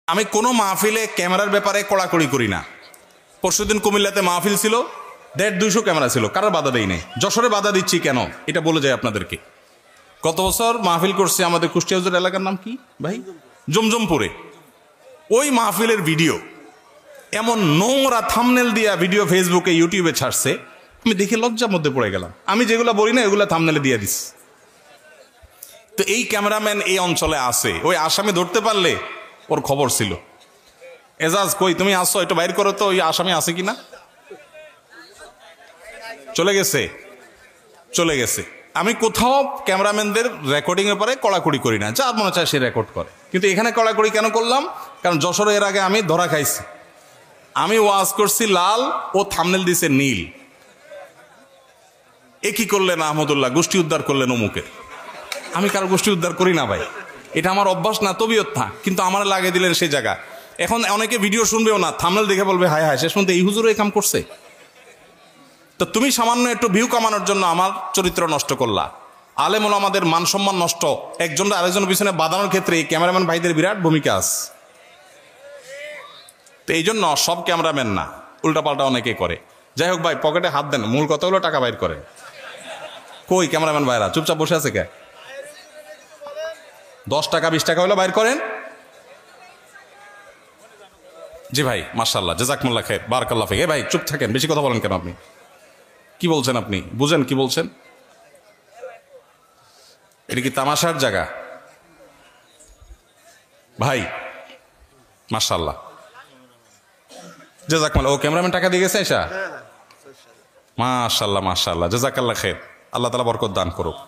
আমি কোনো মাহফিলে ক্যামেরার ব্যাপারে কড়াকড়ি করি না। পরশুদিন কুমিল্লাতে মাহফিল ছিল, 150-200 ক্যামেরা ছিল, কারোর বাধা দেই নাই। যশোরে বাধা দিচ্ছি কেন এটা বলে যায় আপনাদেরকে। গত বছর মাহফিল করছি আমাদের কুষ্টিয়া হুজুর এলাকার নাম কি ভাই, জমজমপুরে। ওই মাহফিলের ভিডিও এমন নোংরা থাম্বনেল দিয়া ভিডিও ফেসবুকে ইউটিউবে ছাড়ছে, আমি দেখে লজ্জার মধ্যে পড়ে গেলাম। আমি যেগুলো বলি না এগুলো থাম্বনেলে দিয়ে দিস। তো এই ক্যামেরাম্যান এই অঞ্চলে আছে, ওই আসামি ধরতে পারলে ওর খবর ছিল। এজাজ কই তুমি আসছো, একটু বাইর করো তো ওই আসামি আছে কিনা। চলে গেছে, চলে গেছে। আমি কোথাও ক্যামেরাম্যানদের রেকর্ডিং এর পরে কড়াকড়ি করি না, যার মনে চায় সে রেকর্ড করে। কিন্তু এখানে কড়াকড়ি কেন করলাম, কারণ যশোরে এর আগে আমি ধরা খাইছি। আমি ওয়াজ করছি লাল, ও থাম্বনেল দিছে নীল। এ কি করলেন আহমদুল্লাহ, গোষ্ঠী উদ্ধার করলেন অমুকের। আমি কারো গোষ্ঠী উদ্ধার করি না ভাই, এটা আমার অভ্যাস না, তবিয়ত না। কিন্তু আমার লাগিয়ে দিলেন সেই জায়গা। এখন অনেকে ভিডিও শুনবেও না, থাম্বনেল দেখে বলবে হায় হায়, শেষ পর্যন্ত এই হুজুরও এই কাম করছে। তো তুমি সামান্য একটু ভিউ কামানোর জন্য আমার চরিত্র নষ্ট করলা, আলেম ওলামাদের মান সম্মান নষ্ট, একজন আরেকজনের পিছনে বাঁধানোর ক্ষেত্রে ক্যামেরাম্যান ভাইদের বিরাট ভূমিকা আছে। তো এই জন্য সব ক্যামেরাম্যান না, উল্টাপাল্টা অনেকে করে। যাই হোক ভাই, পকেটে হাত দেন, মূল কথা হলো টাকা বাইর করেন। কই ক্যামেরাম্যান ভাইরা চুপচাপ বসে আছে কে? 10 টাকা 20 টাকা হলো বাইর করেন। জি ভাই, মাশাআল্লাহ, জাযাকুমুল্লাহ খাইর, বারাকাল্লাহ ফিক। ভাই চুপ থাকেন, বেশি কথা বলেন কেন আপনি? কি বলছেন আপনি, বুঝেন কি বলছেন? এটা কি তামাশার জায়গা ভাই? মাশাআল্লাহ, জাযাকুমুল্লাহ। ও ক্যামেরাম্যান টাকা দিয়ে গেছে এসা, মাশাআল্লাহ মাশাআল্লাহ, জাযাকাল্লাহ খাইর, আল্লাহ তাআলা বরকত দান করুক।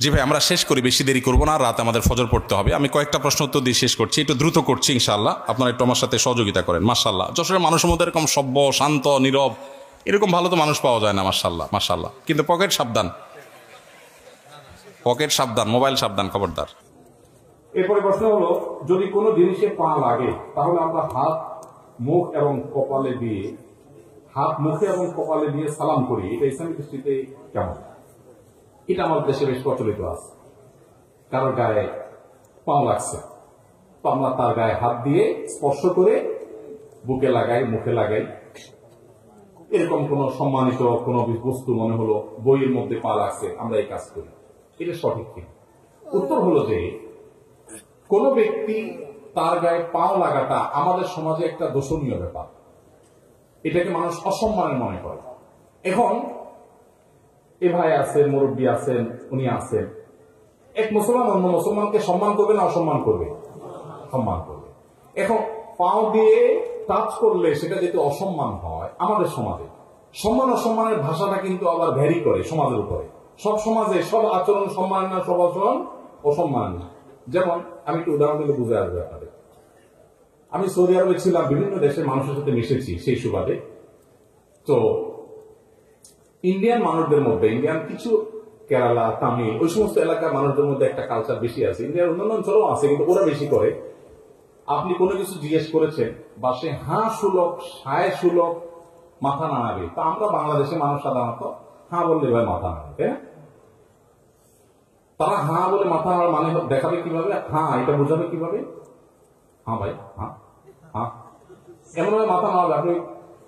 জি ভাই, আমরা শেষ করি, বেশি দেরি করবো না, রাত আমাদের ফজর পড়তে হবে। আমি কয়েকটা প্রশ্ন উত্তর দিয়ে শেষ করছি, একটু দ্রুত করছি ইনশাআল্লাহ। আপনারা একটু আমার সাথে সহযোগিতা করেন। মাশাআল্লাহ, যশোরের মানুষের মধ্যে এরকম সভ্য, শান্ত, নীরব, এরকম ভালো তো মানুষ পাওয়া যায় না। মাশাআল্লাহ মাশাআল্লাহ। কিন্তু পকেট সাবধান, পকেট সাবধান, মোবাইল সাবধান, খবরদার। এরপরে প্রশ্ন হলো, যদি কোনো জিনিসে পা লাগে তাহলে আমরা হাত মুখ এবং কপালে দিয়ে, হাত মুখে এবং কপালে দিয়ে সালাম করি, এটা ইসলামিক দৃষ্টিতে কেমন? এটা আমাদের দেশে বেশ প্রচলিত আছে। কারোর গায়ে পা লাগছে তো আমরা তার গায়ে হাত দিয়ে স্পর্শ করে বুকে লাগাই, মুখে লাগাই। এরকম কোন সম্মানিত কোন বস্তু মনে হলো বইয়ের মধ্যে পা লাগছে, আমরা এই কাজ করি, এটা সঠিক কি? উত্তর হলো যে কোন ব্যক্তি তার গায়ে পা লাগাটা আমাদের সমাজে একটা দোষণীয় ব্যাপার, এটাকে মানুষ অসম্মানের মনে করে। এখন এ ভাই আছেন, মুরব্বী আছেন, উনি আছেন, এক মুসলমান অন্য মুসলমানকে সম্মান করবে না অসম্মান করবে? সম্মান করবে। এখন পাও দিয়ে টাচ করলে সেটা যদি অসম্মান হয়, আমাদের সমাজে সম্মান অসম্মানের ভাষাটা কিন্তু আবার ভ্যারি করে সমাজের উপরে। সব সমাজে সব আচরণ সম্মান না, সব আচরণ অসম্মান না। যেমন আমি একটু উদাহরণ দিলে বুঝে আসবে আপনাদের। আমি সৌদি আরবে ছিলাম, বিভিন্ন দেশের মানুষের সাথে মিশেছি সেই সুবাদে। তো ইন্ডিয়ান মানুষদের মধ্যে, ইন্ডিয়ান কিছু কেরালা, তামিল, ওই সমস্ত এলাকার মানুষদের মধ্যে একটা কালচার বেশি আছে। ইন্ডিয়ার অন্যান্য অঞ্চলেও আছে, কিন্তু ওরা বেশি করে। আপনি কোনো কিছু জিজ্ঞেস করেছেন বা সে হাঁ সুলভ, সায় সুলভ মাথা নাড়াবে, তা আমরা বাংলাদেশের মানুষ সাধারণত হাঁ বললে ভাই মাথা নাড়াবে, তাই না? তারা হাঁ বলে মাথা নাড়ার মানে দেখাবে কিভাবে, হ্যাঁ এটা বোঝাবে কিভাবে, হ্যাঁ ভাই হ্যাঁ হ্যাঁ, এমন ভাবে মাথা নাড়াবে আপনি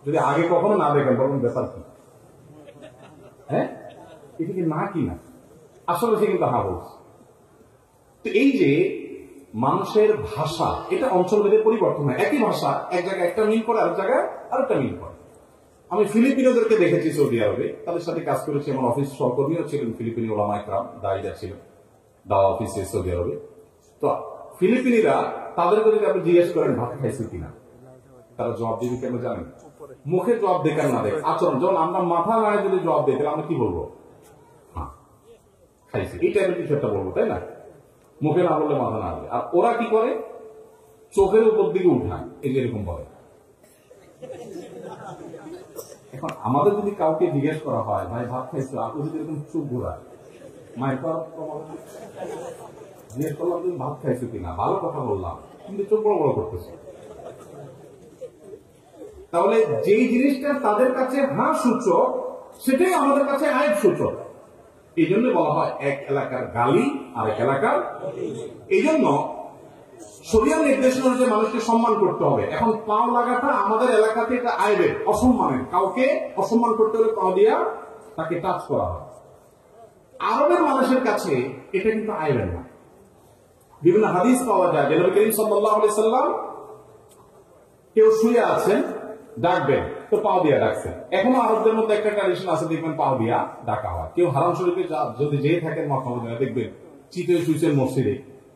যদি আগে কখনো না দেখেন বলুন ব্যাপার কি, হ্যাঁ এটা কি না কি না, আসলে সে কিন্তু হা বলছে। তো এই যে মানুষের ভাষা, এটা অঞ্চল ভেদে পরিবর্তন হয়। একই ভাষা এক জায়গায় একটা মিল করে, আরেক জায়গায় আরেকটা মিল করে। আমি ফিলিপিনোদেরকে দেখেছি সৌদি আরবে, তাদের সাথে কাজ করেছি, আমার অফিস সহকর্মীও ছিলেন ফিলিপিনি ওলামা ইকরাম, দায়ীরা ছিলেন দাওয়া অফিসে সৌদি আরবে। তো ফিলিপিনিরা তাদেরকে যদি আপনি জিজ্ঞেস করেন ভাত খাইছে কিনা, তারা জবাব দিবে কেন জানেন? মুখে জবাব দেখার না দেখে আচরণ। যখন আমরা মাথা নাড়ে যদি জবাব দিই তাহলে আমরা কি বলবো? হ্যাঁ খাইছি, এই টাইপের কিছু একটা বলবো, তাই না? মুখে না বললে মাথা নাড়বে। আর ওরা কি করে, চোখের উপর দিকে উঠায়, এই যে এরকম বলে। এখন আমাদের যদি কাউকে জিজ্ঞেস করা হয় ভাই ভাত খাইছো, আপনি যদি এরকম চোখ ঘোরায়, মায়ের জিজ্ঞেস করলাম তুমি ভাত খাইছো কিনা, ভালো কথা বললাম, কিন্তু চোখ বড় বড় করতেছে। তাহলে যেই জিনিসটা তাদের কাছে হাঁ সূচক, সেটাই আমাদের কাছে আয়েব সূচক। এই জন্য বলা হয় এক এলাকার গালি আর এক এলাকার। এই জন্য শরীয়তের নির্দেশনা অনুযায়ী মানুষকে সম্মান করতে হবে। এখন পাও লাগাটা আমাদের এলাকাতে এটা আইবের, অসম্মানের। কাউকে অসম্মান করতে হলে পাও দিয়া তাকে টাচ করা হয়। আরবের মানুষের কাছে এটা কিন্তু আইবের না। বিভিন্ন হাদিস পাওয়া যায় যে নবী করিম সাল্লাল্লাহু আলাইহি সাল্লাম কেউ শুয়ে আছেন, ডাকবেন তো পাও দিয়া ডাকছেন। এখনো আরবদের মধ্যে একটা ট্র্যাডিশন আছে, দেখবেন পাও দিয়া ডাকা হয়। কেউ হারাম শরীফে যদি যেয়ে থাকেন মক্কা মদিনায়, দেখবেন চিতই শুয়েছেন মসজিদে,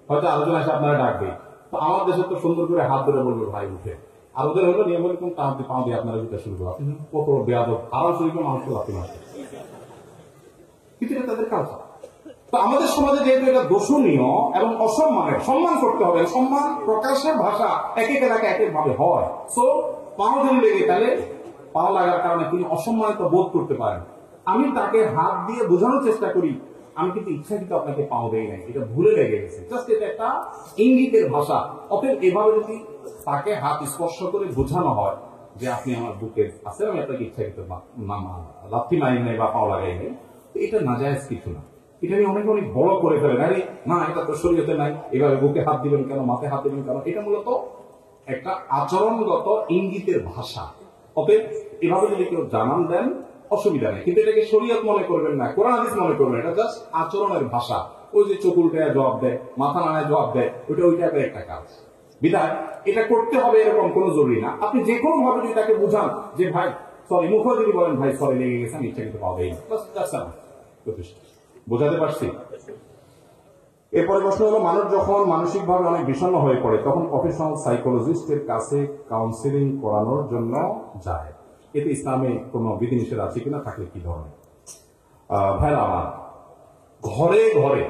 হয়তো আলোচনা এসে আপনারা ডাকবে। তো আমার দেশে তো সুন্দর করে হাত ধরে বলবে ভাই উঠে, আর ওদের হলো নিয়ম হলে কোন পাও দিয়ে আপনারা উঠে শুরু করো। আপনি কত বেয়াদব, হারাম শরীফে মানুষকে লাথি মারছে, কিন্তু এটা তাদের কালচার। তো আমাদের সমাজে যেহেতু এটা দোষণীয় এবং অসম্মানের, সম্মান করতে হবে। সম্মান প্রকাশের ভাষা এক এক এলাকা এক এক ভাবে হয়। সো পাও যদি লেগে তাহলে পাও লাগার কারণে তিনি অসম্মানিত বোধ করতে পারেন। আমি তাকে হাত দিয়ে বোঝানোর চেষ্টা করি আমি কিন্তু ইচ্ছাকৃত আপনাকে পাও দেই নাই, এটা ভুলে লেগে গেছে, জাস্ট এটা একটা ইঙ্গিতের ভাষা। অতএব এভাবে যদি তাকে হাত স্পর্শ করে বোঝানো হয় যে আপনি আমার বুকে আছেন, আমি আপনাকে ইচ্ছাকৃত লাথি মারি নাই বা পাও লাগাই নাই, এটা নাজায়েজ কিছু না। এটা নিয়ে অনেকে অনেক বড় করে ফেলেন, আরে না এটা তো শরীয়তে নাই, এভাবে বুকে হাত দিবেন কেন, মাথায় হাত দিবেন কেন। এটা মূলত একটা আচরণগত ইঙ্গিতের ভাষা। অতএব এভাবে যদি কেউ জানান দেন অসুবিধা নেই, কিন্তু এটাকে শরীয়ত মনে করবেন না, কোরআন হাদিস মনে করবেন। এটা জাস্ট আচরণের ভাষা। ওই যে চোখ উল্টায় জবাব দেয়, মাথা নাড়ায় জবাব দেয়, ওইটা ওই টাইপের একটা কাজ। বিধায় এটা করতে হবে এরকম কোনো জরুরি না। আপনি যে কোনো ভাবে যদি তাকে বুঝান যে ভাই সরি, মুখও যদি বলেন ভাই সরি লেগে গেছে, আমি ইচ্ছাকৃত পাবেই না, বোঝাতে পারছি। এরপরে প্রশ্ন হলো, মানুষ যখন মানসিকভাবে অনেক বিষণ্ণ হয়ে পড়ে তখন প্রফেশনাল সাইকোলজিস্টের কাছে কাউন্সিলিং করানোর জন্য যায়, এতে ইসলামে কোনো বিধিনিষেধ আছে কিনা, থাকলে কি ধরনের? ভাইরা আমার, ঘরে ঘরে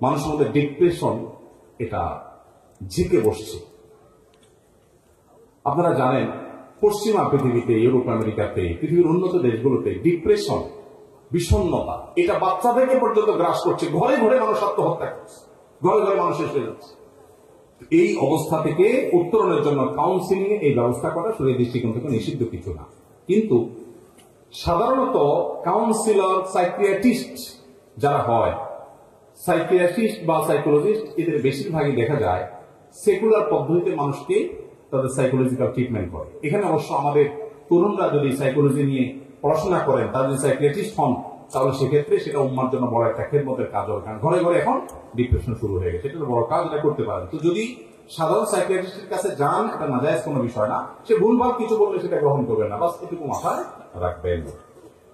মানুষের মধ্যে ডিপ্রেশন এটা ঝেঁকে বসছে। আপনারা জানেন পশ্চিমা পৃথিবীতে, ইউরোপ আমেরিকাতে, পৃথিবীর উন্নত দেশগুলোতে ডিপ্রেশন, বিষণ্ণতা এটা বাচ্চাদেরকে পর্যন্ত গ্রাস করছে। ঘরে ঘরে মানুষ আত্মহত্যা করছে, ঘরে ঘরে মানুষ এসে যাচ্ছে। এই অবস্থা থেকে উত্তরণের জন্য কাউন্সিলিং এই ব্যবস্থা করা শরীয়তের দৃষ্টিকোণ থেকে নিষিদ্ধ কিছু না। কিন্তু সাধারণত কাউন্সিলর, সাইকিয়াট্রিস্ট যারা হয়, সাইকিয়াট্রিস্ট বা সাইকোলজিস্ট, এদের বেশিরভাগই দেখা যায় সেকুলার পদ্ধতিতে মানুষকে তাদের সাইকোলজিক্যাল ট্রিটমেন্ট করে। এখানে অবশ্য আমাদের তরুণরা যদি সাইকোলজি নিয়ে পড়াশোনা করেন, তারা যদি সাইকিয়াট্রিস্ট হন, তাহলে সেক্ষেত্রে সেটা উম্মার জন্য বড় একটা খেদমতের কাজ হবে। কারণ ঘরে ঘরে এখন ডিপ্রেশন শুরু হয়ে গেছে, এটা বড় কাজ, এটা করতে পারেন। তো যদি সাধারণ সাইকিয়াট্রিস্টের কাছে যান, এটা নাজায়েজ কোনো বিষয় না। সে ভুলভাল কিছু বললে সেটা গ্রহণ করবেন না, বাস এটুকু মাথায় রাখবেন।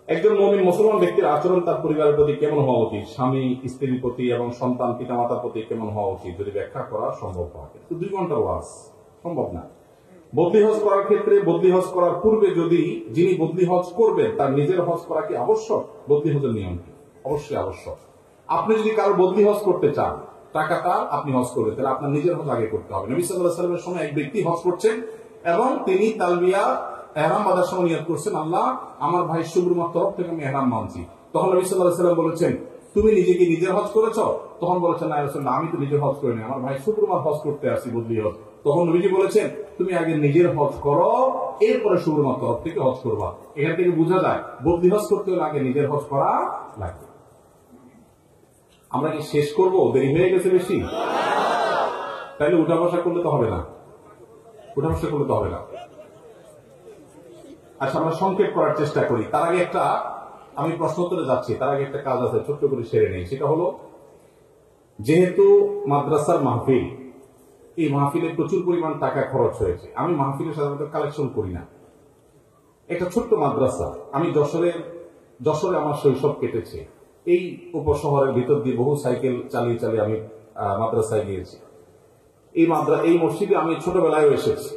একজন মুমিন মুসলমান ব্যক্তির আচরণ তার পরিবারের প্রতি কেমন হওয়া উচিত, স্বামী স্ত্রীর প্রতি এবং সন্তান পিতামাতার প্রতি কেমন হওয়া উচিত, যদি ব্যাখ্যা করা সম্ভব হয়। তো 2 ঘন্টার ওয়াজ সম্ভব না। বদলি হজ করার ক্ষেত্রে বদলি হজ করার পূর্বে যদি যিনি বদলি হজ করবেন তার নিজের হজ করা কি আবশ্যক? বদলি হজের নিয়ম কি? অবশ্যই আবশ্যক। আপনি যদি কারো বদলি হজ করতে চান, টাকা তার, আপনি হজ করবেন, তাহলে আপনার নিজের হজ আগে করতে হবে। নবী সাল্লাল্লাহু আলাইহি ওয়াসাল্লামের সময় এক ব্যক্তি হজ করছেন এবং তিনি তালবিয়া ইহরাম বাঁধার সময় নিয়ত করছেন, আল্লাহ আমার ভাই শুভ্রমার তরফ থেকে আমি ইহরাম মানছি। তখন নবী সাল্লাল্লাহু আলাইহি ওয়াসাল্লাম বলেছেন, তুমি নিজে কি নিজের হজ করেছো? তখন বলেছেন, না ইয়া রাসূলুল্লাহ, আমি তো নিজের হজ করিনি, আমার ভাই শুভ্রমার হজ করতে আসি, বদলি হজ। তখন নবীজি বলেছেন, তুমি আগে নিজের হজ করো, এরপরে শুভ্রমার তরফ থেকে হজ করবা। এখান থেকে বোঝা যায় বদলি হজ করতে হলে আগে নিজের হজ করা লাগবে। আমরা কি শেষ করব? দেরি হয়ে গেছে বেশি, তাইলে উঠা বসা করলে তো হবে না, উঠা বসা করলে তো হবে না। আচ্ছা, আমরা সংক্ষেপ করার চেষ্টা করি। তার আগে একটা, আমি প্রশ্নোত্তরে যাচ্ছি, তার আগে একটা কাজ আছে, ছোট্ট করে সেরে নেই। সেটা হলো, যেহেতু মাদ্রাসার মাহফিল, এই মাহফিলে প্রচুর পরিমাণ টাকা খরচ হয়েছে। আমি মাহফিলে সাধারণত কালেকশন করি না। একটা ছোট্ট মাদ্রাসা, আমি যশোরে আমার শৈশব কেটেছে। এই উপশহরের ভিতর দিয়ে বহু সাইকেল চালিয়ে চালিয়ে আমি মাদ্রাসায় গিয়েছি। এই মসজিদে আমি ছোটবেলায় এসেছি।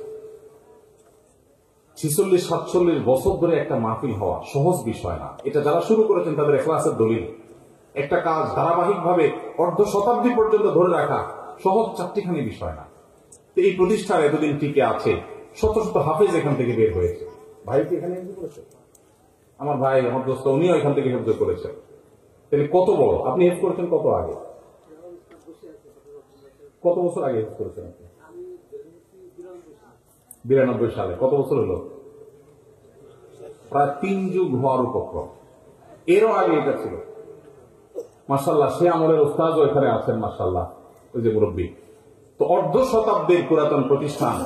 46-47 বছর ধরে একটা মাহফিল হওয়া সহজ বিষয় না। এটা যারা শুরু করেছেন তাদের ইখলাসের দলিল। একটা কাজ ধারাবাহিকভাবে অর্ধ শতাব্দী পর্যন্ত ধরে রাখা সহজ চারটিখানি বিষয় না। তো এই প্রতিষ্ঠান এতদিন টিকে আছে, শত শত হাফেজ এখান থেকে বের হয়েছে। ভাই কি এখানে হেফজ করেছে? আমার ভাই, আমার দোস্ত, উনিও এখান থেকে হেফজ করেছেন। তাহলে কত বড়! আপনি হেফজ করেছেন কত আগে? কত বছর আগে হেফজ করেছেন আপনি? 92 সালে। কত বছর হলো? প্রায় 3 যুগ হওয়ার উপক্রম। এরও আগে এটা ছিল। মাশাআল্লাহ, সে আমলের ওস্তাদও এখানে আছেন, মাশাআল্লাহ, ওই যে মুরব্বী। তো অর্ধ শতাব্দীর পুরাতন প্রতিষ্ঠান,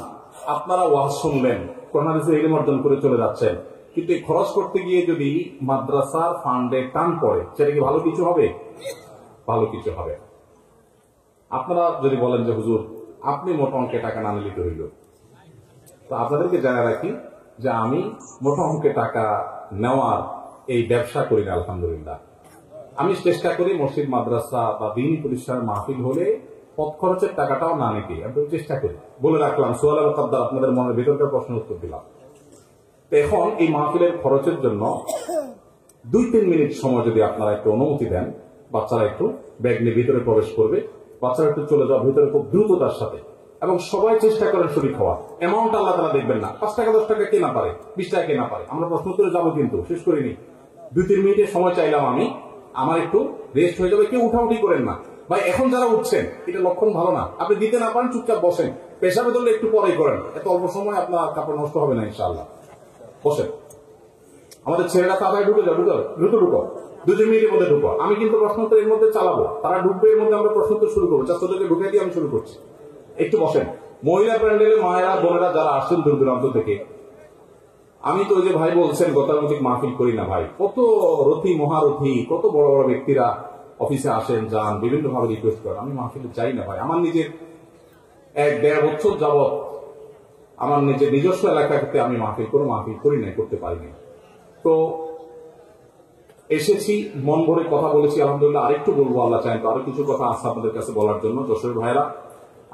আপনারা ওয়াজ শুনলেন, কোরআন হাদিসের ইলম অর্জন করে চলে যাচ্ছেন, কিন্তু এই খরচ করতে গিয়ে যদি মাদ্রাসার ফান্ডে টান পড়ে, সেটা কি ভালো কিছু হবে? ভালো কিছু হবে। আপনারা যদি বলেন যে হুজুর আপনি মোটা অঙ্কে টাকা না নিলে তো হইল, তো আপনাদেরকে জানা রাখি যে আমি মোটা অঙ্কে টাকা নেওয়ার এই ব্যবসা করি না। আলহামদুলিল্লাহ, আমি চেষ্টা করি মসজিদ মাদ্রাসা বা দ্বীনি প্রতিষ্ঠানের মাহফিল হলে পথ খরচের টাকাটাও না নিতে, আমি চেষ্টা করি। বলে রাখলাম, সোয়াল মুকদ্দার, আপনাদের মনের ভেতরকার প্রশ্ন উত্তর দিলাম। এখন এই মাহফিলের খরচের জন্য 2-3 মিনিট সময় যদি আপনারা একটু অনুমতি দেন, বাচ্চারা একটু ব্যাগ নিয়ে ভিতরে প্রবেশ করবে, বাচ্চারা একটু চলে যাওয়া ভিতরে খুব দ্রুততার সাথে, এবং সবাই চেষ্টা করেন শরীর হওয়া। অ্যামাউন্ট আল্লাহ তারা দেখবেন না, 5 টাকা 10 টাকা কে না পারে, 20 টাকা কে না পারে। আমরা প্রশ্ন উত্তরে যাবো, কিন্তু শেষ করিনি। 2-3 মিনিটের সময় চাইলাম আমি, আমার একটু রেস্ট হয়ে যাবে। কেউ উঠাউঠি করেন না ভাই, এখন যারা উঠছেন এটা লক্ষণ ভালো না। আপনি দিতে না পারেন, চুপচাপ বসেন, পেশাবে ধরলে একটু পরেই করেন, এত অল্প সময় আপনার কাপড় নষ্ট হবে না ইনশাআল্লাহ। বসেন, আমাদের ছেলেরা তাড়াতাড়ি ঢুকে যাও, দ্রুত ঢুকো, 2-3 মিনিটের মধ্যে ঢুকো। আমি কিন্তু প্রশ্ন উত্তর এর মধ্যে চালাবো, তারা ঢুকবে, এর মধ্যে আমরা প্রশ্ন উত্তর শুরু করবো। জাস্ট ওদেরকে ঢুকে দিয়ে আমি শুরু করছি, একটু বসেন। মহিলা প্যান্ডেলে মায়েরা বোনেরা যারা আসছেন দূর দূরান্ত থেকে, আমি তো ওই যে ভাই বলছেন গতানুগতিক মাহফিল করি না ভাই, কত রথী মহারথী, কত বড় বড় ব্যক্তিরা অফিসে আসেন যান, বিভিন্ন ভাবে রিকোয়েস্ট করেন, আমি মাহফিলে যাই না ভাই। আমার নিজের 1-1.5 বছর যাবৎ আমার নিজস্ব এলাকাতে আমি মাহফিল করি নাই, করতে পারিনি। তো এসেছি, মন ভরে কথা বলেছি, আলহামদুলিল্লাহ। আরেকটু বলবো, আল্লাহ চাই তো আরো কিছু কথা আছে আপনাদের কাছে বলার জন্য। যশোরের ভাইরা,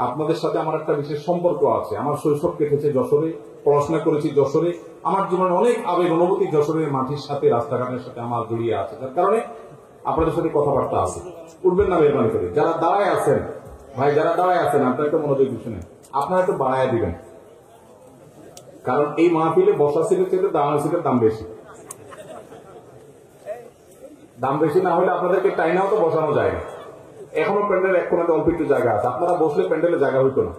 আপনাদের সাথে আমার একটা বিশেষ সম্পর্ক আছে। আমার শৈশব কেটেছে যশোরে, পড়াশোনা করেছি যশোরে, আমার জীবনে অনেক আবেগ অনুভূতি যশোরের মাটির সাথে, রাস্তাঘাটের সাথে আমার জড়িয়ে আছে, যার কারণে আপনাদের সাথে কথাবার্তা আছে। উঠবেন না মেহরবানি করে, যারা দাঁড়ায় আছেন ভাই, যারা দাঁড়ায় আছেন আপনারা একটু মনোযোগ শুনেন, আপনারা একটু বাড়ায় দিবেন, কারণ এই মাহফিলে বসা সিটের চেয়ে দাঁড়ানো সিটের দাম বেশি। দাম বেশি না হলে আপনাদেরকে টাইনাও তো বসানো যায় না। এখনো প্যান্ডেল এক কোণাতে অল্প একটু জায়গা আছে, আপনারা বসলে প্যান্ডেলে জায়গা হইতো না,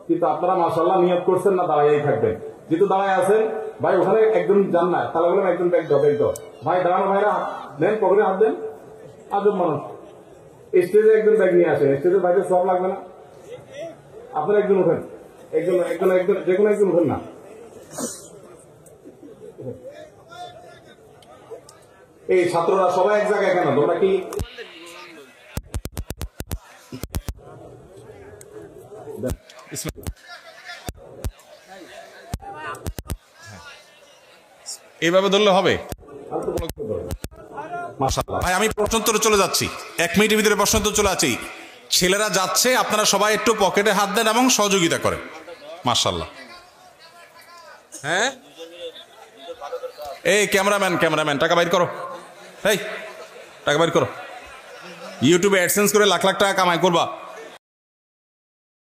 কিন্তু আপনারা মাশাআল্লাহ নিয়ত করছেন না দাঁড়াইয়াই থাকবেন। যেহেতু দাঁড়ায় আছেন ভাই, ওখানে একজন যান না, তাহলে বললাম একজন ব্যাগ দাও, ব্যাগ দাও ভাই, দাঁড়ানো ভাইরা দেন, পকেটে হাত দেন। আজব মানুষ, স্টেজে একজন ব্যাগ নিয়ে আসেন, স্টেজের বাইরে সব লাগবে না, আপনারা একজন উঠেন, একজন একজন একজন যে কোনো একজন উঠেন না। এই ছাত্ররা সবাই এক জায়গায় কেন, তোমরা কি এইভাবে ধরলে হবে? মাশাআল্লাহ ভাই, আমি প্রশ্ন উত্তরে চলে যাচ্ছি, 1 মিনিটের ভিতরে প্রশ্ন উত্তর চলে আছি। ছেলেরা যাচ্ছে, আপনারা সবাই একটু পকেটে হাত দেন এবং সহযোগিতা করেন। মাশাআল্লাহ। হ্যাঁ, এই ক্যামেরাম্যান টাকা বাইর করো, এই টাকা বাইর করো। ইউটিউবে অ্যাডসেন্স করে লাখ লাখ টাকা কামাই করবা।